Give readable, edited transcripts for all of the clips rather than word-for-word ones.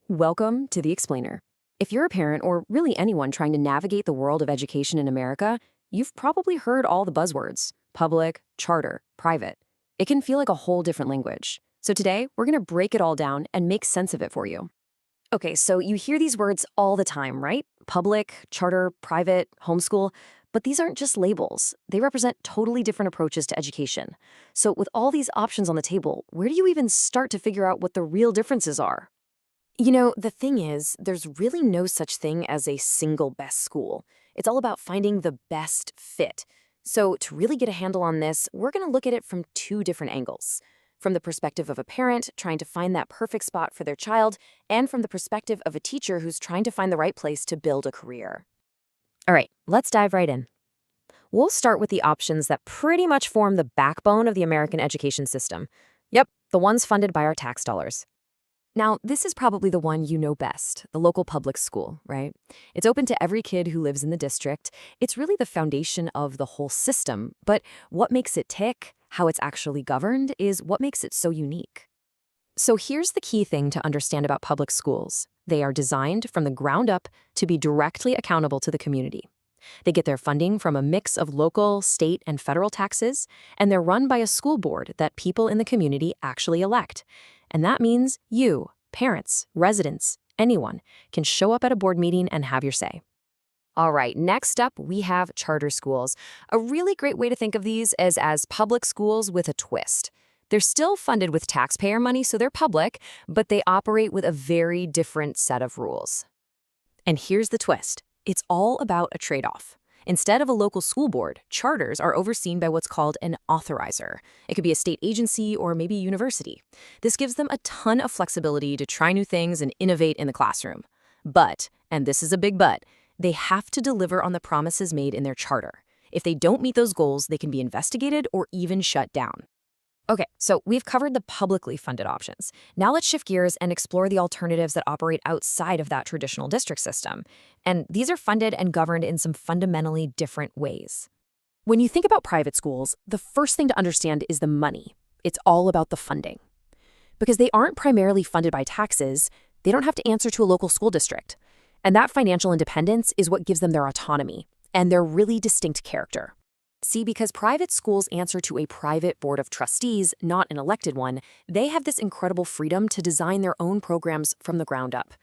Welcome to The Explainer. If you're a parent or really anyone trying to navigate the world of education in America, you've probably heard all the buzzwords: public, charter, private. It can feel like a whole different language. So today, we're going to break it all down and make sense of it for you. Okay, so you hear these words all the time, right? Public, charter, private, homeschool. But these aren't just labels. They represent totally different approaches to education. So with all these options on the table, where do you even start to figure out what the real differences are? The thing is, there's really no such thing as a single best school. It's all about finding the best fit. So, to really get a handle on this, we're going to look at it from two different angles. From the perspective of a parent trying to find that perfect spot for their child, and from the perspective of a teacher who's trying to find the right place to build a career. All right, let's dive right in. We'll start with the options that pretty much form the backbone of the American education system. Yep, the ones funded by our tax dollars. Now, this is probably the one you know best, the local public school, right? It's open to every kid who lives in the district. It's really the foundation of the whole system. But what makes it tick, how it's actually governed, is what makes it so unique. So here's the key thing to understand about public schools. They are designed from the ground up to be directly accountable to the community. They get their funding from a mix of local, state, and federal taxes, and they're run by a school board that people in the community actually elect. And that means you, parents, residents, anyone, can show up at a board meeting and have your say. All right, next up, we have charter schools. A really great way to think of these is as public schools with a twist. They're still funded with taxpayer money, so they're public, but they operate with a very different set of rules. And here's the twist. It's all about a trade-off. Instead of a local school board, charters are overseen by what's called an authorizer. It could be a state agency or maybe a university. This gives them a ton of flexibility to try new things and innovate in the classroom. But, and this is a big but, they have to deliver on the promises made in their charter. If they don't meet those goals, they can be investigated or even shut down. Okay, so we've covered the publicly funded options. Now let's shift gears and explore the alternatives that operate outside of that traditional district system. And these are funded and governed in some fundamentally different ways. When you think about private schools, the first thing to understand is the money. It's all about the funding. Because they aren't primarily funded by taxes, they don't have to answer to a local school district. And that financial independence is what gives them their autonomy and their really distinct character. See, because private schools answer to a private board of trustees, not an elected one, they have this incredible freedom to design their own programs from the ground up.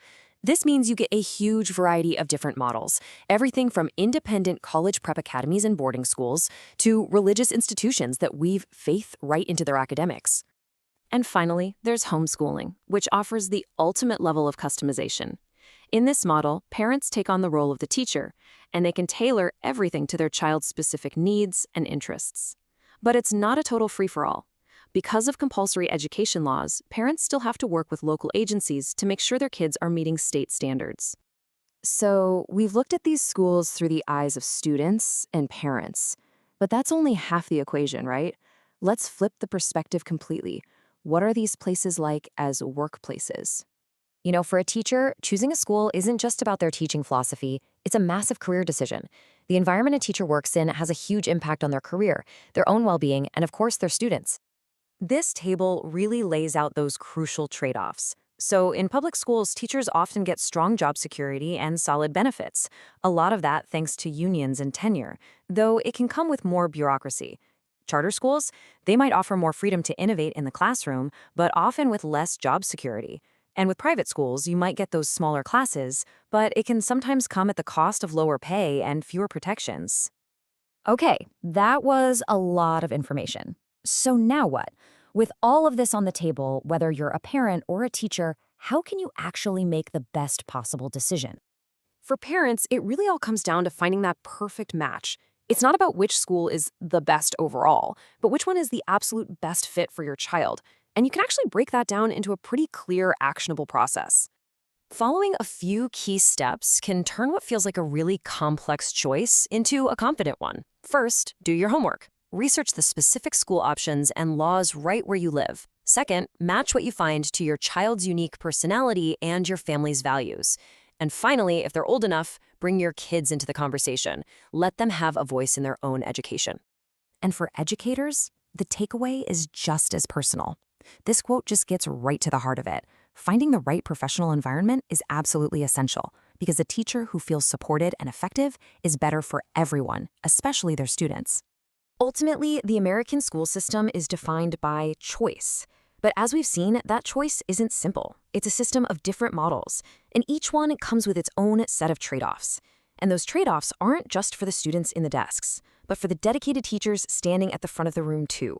This means you get a huge variety of different models, everything from independent college prep academies and boarding schools to religious institutions that weave faith right into their academics. And finally, there's homeschooling, which offers the ultimate level of customization. In this model, parents take on the role of the teacher, and they can tailor everything to their child's specific needs and interests. But it's not a total free-for-all. Because of compulsory education laws, parents still have to work with local agencies to make sure their kids are meeting state standards. So, we've looked at these schools through the eyes of students and parents. But that's only half the equation, right? Let's flip the perspective completely. What are these places like as workplaces? For a teacher, choosing a school isn't just about their teaching philosophy, it's a massive career decision. The environment a teacher works in has a huge impact on their career, their own well-being, and of course, their students. This table really lays out those crucial trade-offs. So in public schools, teachers often get strong job security and solid benefits. A lot of that thanks to unions and tenure, though it can come with more bureaucracy. Charter schools, they might offer more freedom to innovate in the classroom, but often with less job security. And with private schools, you might get those smaller classes, but it can sometimes come at the cost of lower pay and fewer protections. Okay, that was a lot of information. So now what? With all of this on the table, whether you're a parent or a teacher, how can you actually make the best possible decision? For parents, it really all comes down to finding that perfect match. It's not about which school is the best overall, but which one is the absolute best fit for your child. And you can actually break that down into a pretty clear, actionable process. Following a few key steps can turn what feels like a really complex choice into a confident one. First, do your homework. Research the specific school options and laws right where you live. Second, match what you find to your child's unique personality and your family's values. And finally, if they're old enough, bring your kids into the conversation. Let them have a voice in their own education. And for educators, the takeaway is just as personal. This quote just gets right to the heart of it. finding the right professional environment is absolutely essential because a teacher who feels supported and effective is better for everyone, especially their students. Ultimately, the American school system is defined by choice. But as we've seen, that choice isn't simple. It's a system of different models, and each one comes with its own set of trade-offs. And those trade-offs aren't just for the students in the desks, but for the dedicated teachers standing at the front of the room too.